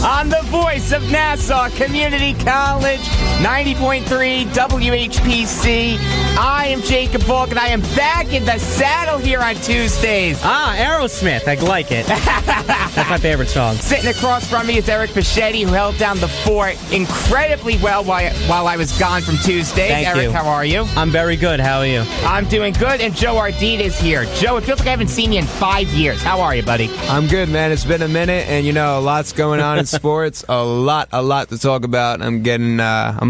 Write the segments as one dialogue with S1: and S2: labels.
S1: on the voice of Nassau Community College, 90.3 WHPC. I am Jacob Valk, and I am back in the saddle here on Tuesdays.
S2: Aerosmith. I like it. That's my favorite song.
S1: Sitting across from me is Eric Fischetti, who held down the fort incredibly well while I was gone from Tuesdays.
S2: Thank
S1: Eric,
S2: you.
S1: how are you?
S2: I'm very good. How are you?
S1: I'm doing good, and Joe Ardita is here. Joe, it feels like I haven't seen you in 5 years. How are you, buddy?
S3: I'm good, man. It's been a minute, and a lot's going on in sports. A lot to talk about. I'm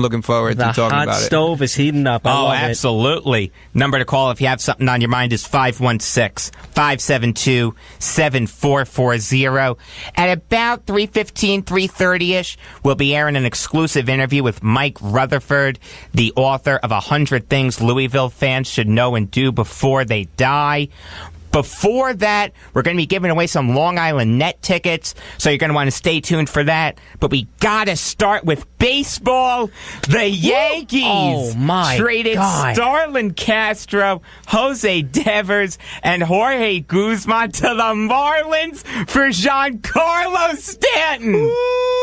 S3: looking forward to talking about it.
S2: The hot stove is heating up. I love
S1: absolutely. Number to call if you have something on your mind is 516-572-7440. At about 3:15, 3:30-ish, we'll be airing an exclusive interview with Mike Rutherford, the author of 100 Things Louisville Fans Should Know and Do Before They Die. Before that, we're going to be giving away some Long Island Net tickets, so you're going to want to stay tuned for that. But we got to start with baseball. The Yankees traded Starlin Castro, Jose Devers, and Jorge Guzman to the Marlins for Giancarlo Stanton.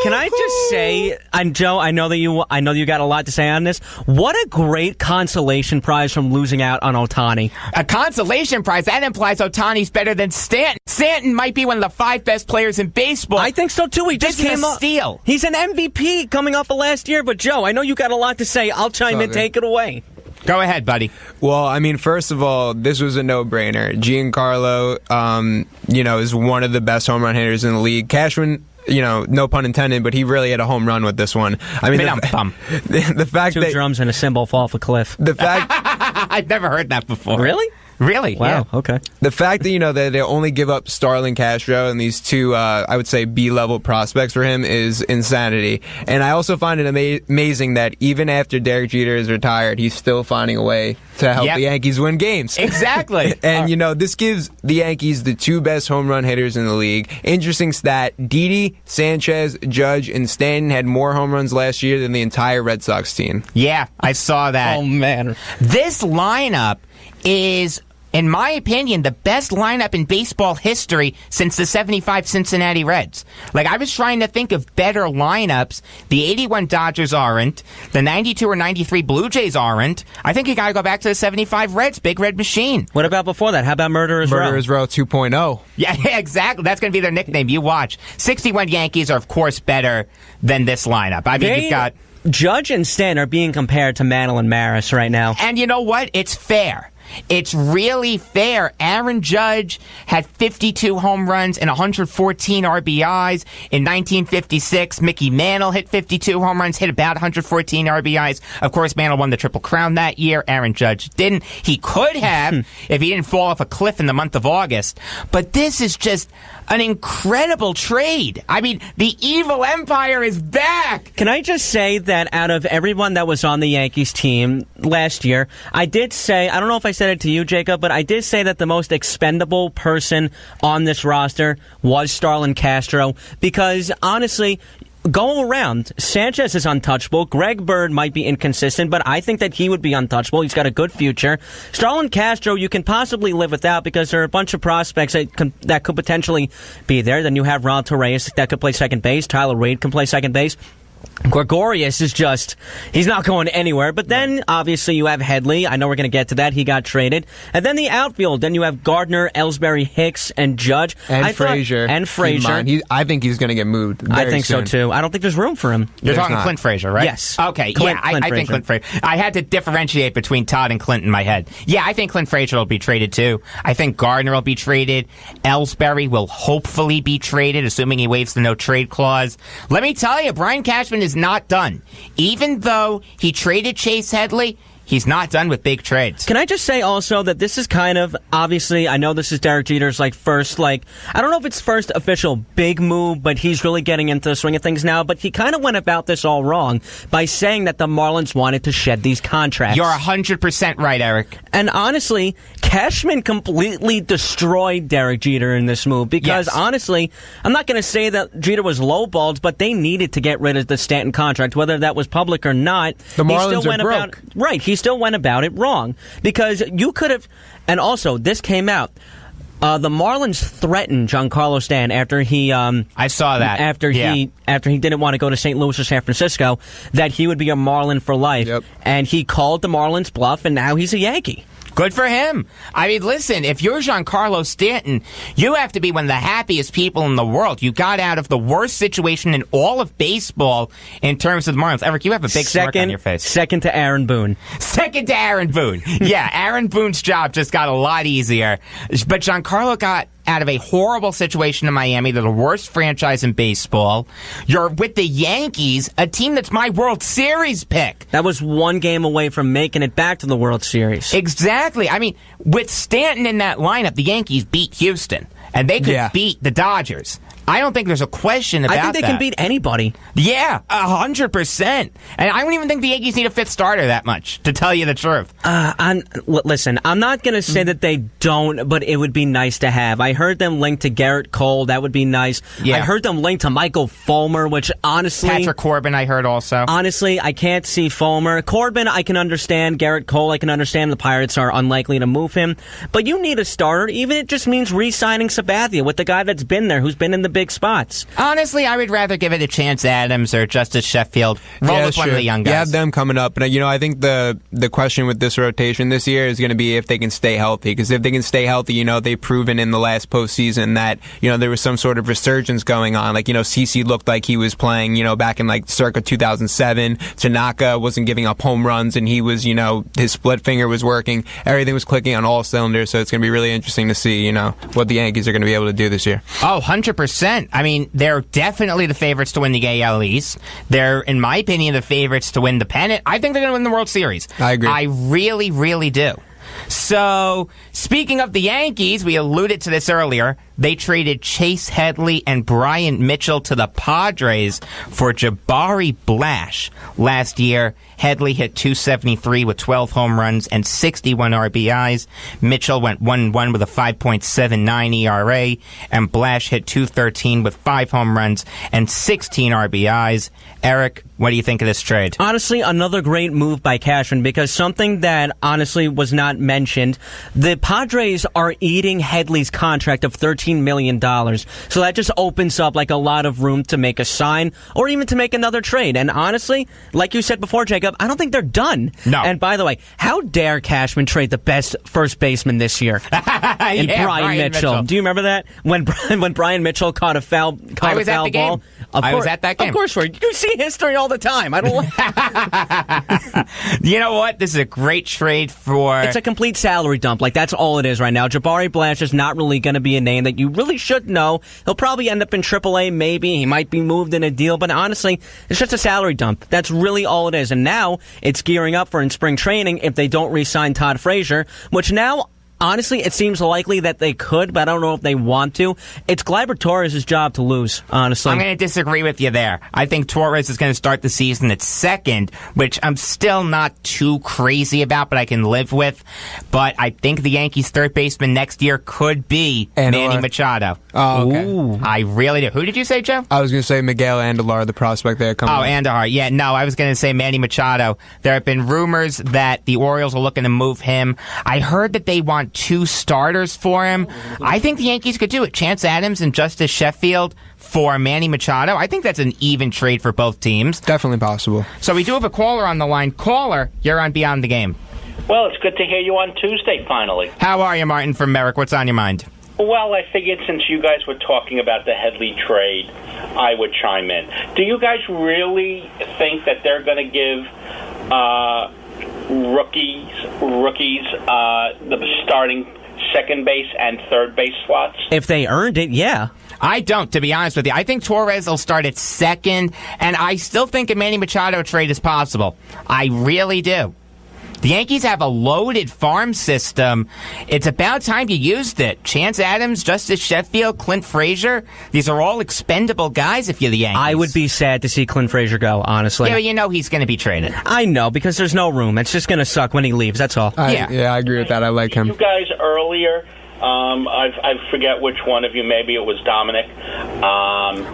S2: Can I just say, and Joe, I know that you got a lot to say on this. What a great consolation prize from losing out on Ohtani.
S1: A consolation prize? That implies Ohtani's better than Stanton. Stanton might be one of the 5 best players in baseball.
S2: I think so too. He just came up.
S1: Steal.
S2: He's an MVP coming off of last year. But Joe, I know you got a lot to say. I'll chime in. Take it away.
S1: Go ahead, buddy.
S3: Well, first of all, this was a no-brainer. Giancarlo, is one of the best home run hitters in the league. Cashman, no pun intended, but he really had a home run with this one. The fact that
S2: 2 drums and a cymbal fall off a cliff.
S3: The fact
S1: I've never heard that before.
S2: Really?
S1: Really?
S2: Wow.
S1: Yeah.
S2: Okay.
S3: The fact that that they only give up Starlin Castro and these 2, I would say B-level prospects for him is insanity. And I also find it amazing that even after Derek Jeter is retired, he's still finding a way to help the Yankees win games.
S1: Exactly.
S3: And this gives the Yankees the 2 best home run hitters in the league. Interesting stat: Didi, Sanchez, Judge, and Stanton had more home runs last year than the entire Red Sox team.
S1: Yeah, I saw that.
S2: Oh man,
S1: this lineup is, in my opinion, the best lineup in baseball history since the 75 Cincinnati Reds. I was trying to think of better lineups. The 81 Dodgers aren't. The 92 or 93 Blue Jays aren't. I think you got to go back to the 75 Reds, Big Red Machine.
S2: What about before that? How about Murderers Row?
S3: Murderers Row 2.0.
S1: Yeah, exactly. That's going to be their nickname. You watch. 61 Yankees are, of course, better than this lineup. You've got
S2: Judge and Stanton are being compared to Mantle and Maris right now.
S1: And you know what? It's fair. It's really fair. Aaron Judge had 52 home runs and 114 RBIs. In 1956, Mickey Mantle hit 52 home runs, hit about 114 RBIs. Of course, Mantle won the Triple Crown that year. Aaron Judge didn't. He could have if he didn't fall off a cliff in the month of August. But this is just an incredible trade. The evil empire is back.
S2: Can I just say that out of everyone that was on the Yankees team last year, I did say, I don't know if I said it to you, Jacob, but I did say that the most expendable person on this roster was Starlin Castro, because honestly, go around, Sanchez is untouchable. Greg Bird might be inconsistent, but I think that he would be untouchable. He's got a good future. Starlin Castro, you can possibly live without, because there are a bunch of prospects that could potentially be there. Then you have Ron Torres that could play second base. Tyler Wade can play second base. Gregorius is just, he's not going anywhere. But then, obviously, you have Headley. I know we're going to get to that. He got traded. And then the outfield. Then you have Gardner, Ellsbury, Hicks, and Judge.
S3: And Frazier. I think he's going to get moved very
S2: I think
S3: soon.
S2: So, too. I don't think there's room for him.
S1: You're talking Clint Frazier, right?
S2: Yes.
S1: Okay, I think Clint Frazier. I had to differentiate between Todd and Clint in my head. Yeah, I think Clint Frazier will be traded, too. I think Gardner will be traded. Ellsbury will hopefully be traded, assuming he waives the no-trade clause. Let me tell you, Brian Cashman is not done. Even though he traded Chase Headley, he's not done with big trades.
S2: Can I just say also that this is kind of, obviously, I know this is Derek Jeter's first, I don't know if it's first official big move, but he's really getting into the swing of things now. But he kind of went about this all wrong by saying that the Marlins wanted to shed these contracts.
S1: You're 100% right, Eric.
S2: And honestly, Cashman completely destroyed Derek Jeter in this move, because honestly, I'm not going to say that Jeter was lowballed, but they needed to get rid of the Stanton contract, whether that was public or not.
S3: The Marlins are broke.
S2: He still went about it wrong, because you could have, and also this came out, The Marlins threatened Giancarlo Stanton after he
S1: I saw that.
S2: after he didn't want to go to St. Louis or San Francisco, that he would be a Marlin for life.
S3: Yep.
S2: And he called the Marlins bluff, and now he's a Yankee.
S1: Good for him. I mean, listen, if you're Giancarlo Stanton, you have to be one of the happiest people in the world. You got out of the worst situation in all of baseball in terms of the Marlins. Eric, you have a big smirk on your face.
S2: Second to Aaron Boone.
S1: Second to Aaron Boone. Yeah, Aaron Boone's job just got a lot easier. But Giancarlo got out of a horrible situation in Miami. They're the worst franchise in baseball. You're with the Yankees, a team that's my World Series pick.
S2: That was one game away from making it back to the World Series.
S1: Exactly. I mean, with Stanton in that lineup, the Yankees beat Houston, and they could beat the Dodgers. I don't think there's a question about that.
S2: I think they can beat anybody.
S1: Yeah, 100%. And I don't even think the Yankees need a fifth starter that much, to tell you the truth.
S2: Listen, I'm not going to say that they don't, but it would be nice to have. I heard them linked to Garrett Cole. That would be nice.
S1: Yeah.
S2: I heard them linked to Michael Fulmer, which honestly...
S1: Patrick Corbin, I heard also.
S2: Honestly, I can't see Fulmer. Corbin, I can understand. Garrett Cole, I can understand. The Pirates are unlikely to move him. But you need a starter, even if it just means re-signing Sabathia with the guy that's been there, who's been in the big spots.
S1: Honestly, I would rather give it to Chance Adams or Justice Sheffield. Roll with one of the young guys.
S3: You have them coming up. And, I think the question with this rotation this year is going to be if they can stay healthy. Because if they can stay healthy, they've proven in the last postseason that, there was some sort of resurgence going on. Like, CeCe looked like he was playing, back in circa 2007. Tanaka wasn't giving up home runs, and he was, his split finger was working. Everything was clicking on all cylinders. So it's going to be really interesting to see, what the Yankees are going to be able to do this year.
S1: Oh, 100%. I mean, they're definitely the favorites to win the AL East. They're, in my opinion, the favorites to win the pennant. I think they're going to win the World Series.
S3: I agree.
S1: I really, really do. So, speaking of the Yankees, we alluded to this earlier. They traded Chase Headley and Brian Mitchell to the Padres for Jabari Blash. Last year, Headley hit .273 with 12 home runs and 61 RBIs. Mitchell went 1-1 with a 5.79 ERA, and Blash hit .213 with 5 home runs and 16 RBIs. Eric, what do you think of this trade?
S2: Honestly, another great move by Cashman, because something that honestly was not mentioned, the Padres are eating Headley's contract of $13 million. So that just opens up a lot of room to make a sign or even to make another trade. And honestly, like you said before, Jacob, I don't think they're done.
S1: No.
S2: And by the way, how dare Cashman trade the best first baseman this year? And Brian Mitchell. Do you remember that? When Brian Mitchell caught a foul
S1: I was at the
S2: ball?
S1: game. I was at that game.
S2: Of course, you see history all the time. I don't.
S1: You know what? This is a great trade for...
S2: It's a complete salary dump. That's all it is right now. Jabari Blash is not really going to be a name that you really should know. He'll probably end up in AAA, maybe. He might be moved in a deal, but honestly, it's just a salary dump. That's really all it is. And now it's gearing up for in spring training if they don't re-sign Todd Frazier, which now... Honestly, it seems likely that they could, but I don't know if they want to. It's Gleyber Torres' job to lose, honestly.
S1: I'm going to disagree with you there. I think Torres is going to start the season at second, which I'm still not too crazy about, but I can live with. But I think the Yankees' third baseman next year could be Manny Machado.
S3: Oh, okay.
S1: Ooh. I really do. Who did you say, Joe?
S3: I was going to say Miguel Andujar, the prospect there coming up.
S1: Andujar. Yeah, no, I was going to say Manny Machado. There have been rumors that the Orioles are looking to move him. I heard that they want 2 starters for him. I think the Yankees could do it. Chance Adams and Justice Sheffield for Manny Machado. I think that's an even trade for both teams.
S3: Definitely possible.
S1: So we do have a caller on the line. Caller, you're on Beyond the Game.
S4: Well, it's good to hear you on Tuesday, finally.
S1: How are you, Martin from Merrick? What's on your mind?
S4: Well, I figured since you guys were talking about the Headley trade, I would chime in. Do you guys really think that they're going to give rookies the starting second base and third base slots?
S2: If they earned it, yeah.
S1: I don't, to be honest with you. I think Torres will start at second, and I still think a Manny Machado trade is possible. I really do. The Yankees have a loaded farm system. It's about time you used it. Chance Adams, Justice Sheffield, Clint Frazier. These are all expendable guys if you're the Yankees.
S2: I would be sad to see Clint Frazier go, honestly.
S1: Yeah, but you know he's going to be traded.
S2: I know, because there's no room. It's just going to suck when he leaves, that's all.
S3: I agree with that. I like him.
S4: You guys earlier... I forget which one of you. Maybe it was Dominic.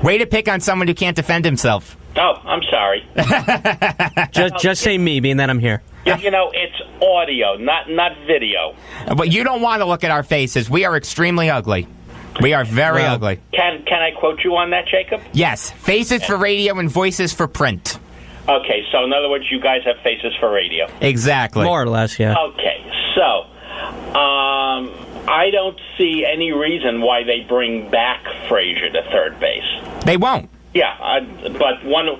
S1: Way to pick on someone who can't defend himself.
S4: Oh, I'm sorry.
S2: Just say me, being that I'm here.
S4: It's audio, not video.
S1: But you don't want to look at our faces. We are extremely ugly. We are very ugly.
S4: Can I quote you on that, Jacob?
S1: Yes. Faces for radio and voices for print.
S4: Okay, so in other words, you guys have faces for radio.
S1: Exactly.
S2: More or less, yeah.
S4: Okay, so I don't see any reason why they bring back Frazier to third base.
S1: They won't.
S4: Yeah, but one of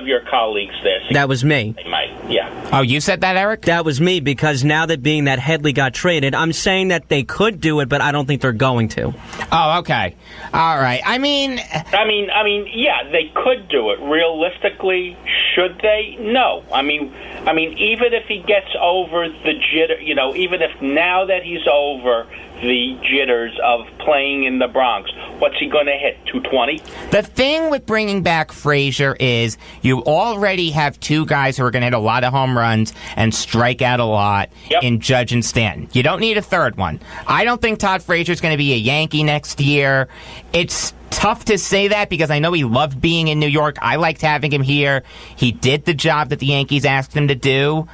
S4: your colleagues there.
S2: That was me.
S4: They might, yeah.
S1: Oh, you said that, Eric?
S2: That was me, because now that being that Headley got traded, I'm saying that they could do it, but I don't think they're going to.
S1: Oh, okay. All right. I mean,
S4: yeah, they could do it. Realistically, should they? No. I mean, even if he gets over the jitter, even if now that he's over the jitters of playing in the Bronx, what's he going to hit, 220?
S1: the thing with bringing back Frazier is you already have two guys who are going to hit a lot of home runs and strike out a lot in Judge and Stanton. You don't need a third one. I don't think Todd Frazier's going to be a Yankee next year. It's tough to say that because I know he loved being in New York. I liked having him here. He did the job that the Yankees asked him to do.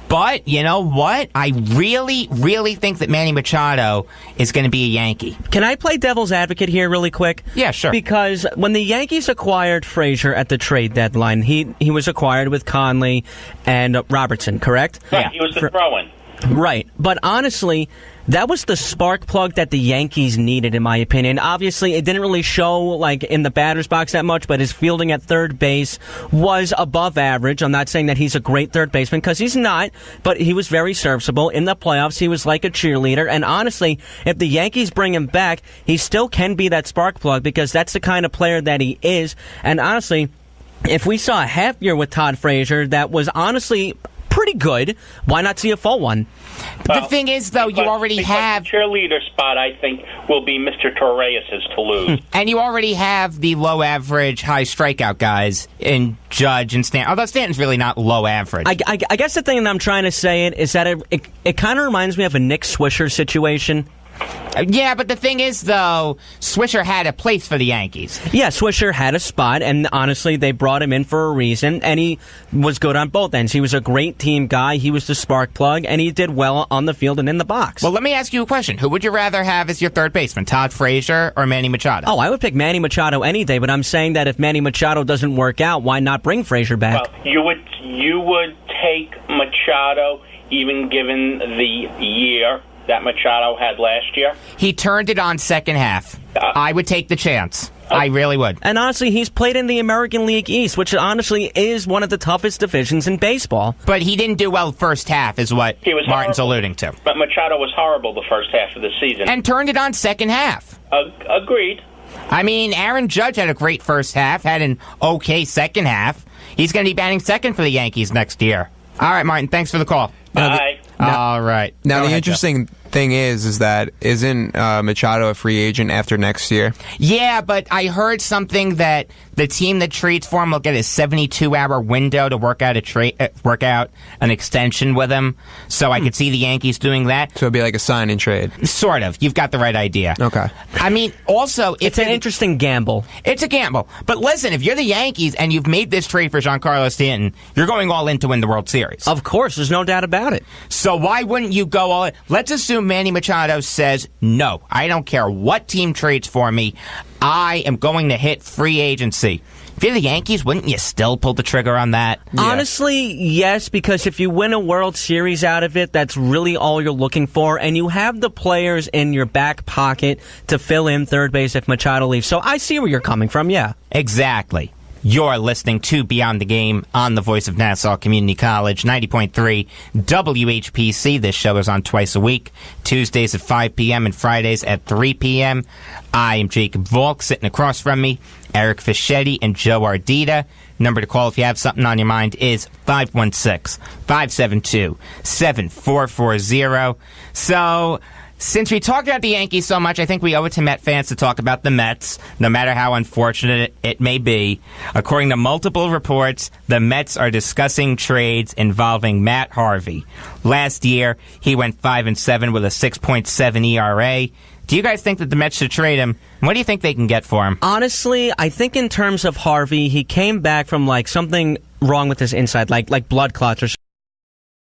S1: But you know what? I really, really think that Manny Machado is going to be a Yankee.
S2: Can I play devil's advocate here really quick?
S1: Yeah, sure.
S2: Because when the Yankees acquired Frazier at the trade deadline, he was acquired with Conley and Robertson, correct?
S4: Right, he was the throw-in.
S2: Right. But honestly, that was the spark plug that the Yankees needed, in my opinion. Obviously, it didn't really show in the batter's box that much, but his fielding at third base was above average. I'm not saying that he's a great third baseman, because he's not, but he was very serviceable. In the playoffs, he was like a cheerleader. And honestly, if the Yankees bring him back, he still can be that spark plug, because that's the kind of player that he is. And honestly, if we saw a half year with Todd Frazier that was honestly pretty good, why not see a full one?
S1: The thing is, though, you already have...
S4: The cheerleader spot, I think, will be Mr. Torreyes' to lose.
S1: And you already have the low-average, high strikeout guys in Judge and Stanton. Although Stanton's really not low average.
S2: I guess the thing that I'm trying to say is that it kind of reminds me of a Nick Swisher situation.
S1: Yeah, but the thing is, though, Swisher had a place for the Yankees.
S2: Yeah, Swisher had a spot, and honestly, they brought him in for a reason, and he was good on both ends. He was a great team guy, he was the spark plug, and he did well on the field and in the box.
S1: Well, let me ask you a question. Who would you rather have as your third baseman, Todd Frazier or Manny Machado?
S2: Oh, I would pick Manny Machado any day, but I'm saying that if Manny Machado doesn't work out, why not bring Frazier back?
S4: Well, you would take Machado, even given the year that Machado had last year?
S1: He turned it on second half. I would take the chance. I really would.
S2: And honestly, he's played in the American League East, which honestly is one of the toughest divisions in baseball.
S1: But he didn't do well first half, is what Martin's alluding to.
S4: But Machado was horrible the first half of the season.
S1: And turned it on second half.
S4: Agreed.
S1: I mean, Aaron Judge had a great first half, had an okay second half. He's going to be batting second for the Yankees next year. All right, Martin, thanks for the call.
S4: Bye.
S1: All right.
S3: Now, the interesting thing is that isn't Machado a free agent after next year?
S1: Yeah, but I heard something that the team that trades for him will get a 72-hour window to work out an extension with him. So I could see the Yankees doing that.
S3: So it'd be like a sign and trade.
S1: Sort of. You've got the right idea.
S3: Okay.
S1: I mean, also,
S2: it's an interesting gamble.
S1: It's a gamble. But listen, if you're the Yankees and you've made this trade for Giancarlo Stanton, you're going all in to win the World Series.
S2: Of course, there's no doubt about it.
S1: So why wouldn't you go all in? Let's assume Manny Machado says, no, I don't care what team trades for me. I am going to hit free agency. If you're the Yankees, wouldn't you still pull the trigger on that?
S2: Yeah. Honestly, yes, because if you win a World Series out of it, that's really all you're looking for, and you have the players in your back pocket to fill in third base if Machado leaves. So I see where you're coming from, yeah.
S1: Exactly. You're listening to Beyond the Game on the Voice of Nassau Community College, 90.3 WHPC. This show is on twice a week, Tuesdays at 5 p.m. and Fridays at 3 p.m. I am Jacob Valk. Sitting across from me, Eric Fischetti and Joe Ardita. Number to call if you have something on your mind is 516-572-7440. So, since we talked about the Yankees so much, I think we owe it to Met fans to talk about the Mets, no matter how unfortunate it may be. According to multiple reports, the Mets are discussing trades involving Matt Harvey. Last year, he went 5-7 with a 6.7 ERA. Do you guys think that the Mets should trade him? What do you think they can get for him?
S2: Honestly, I think in terms of Harvey, he came back from something wrong with his inside, like blood clots or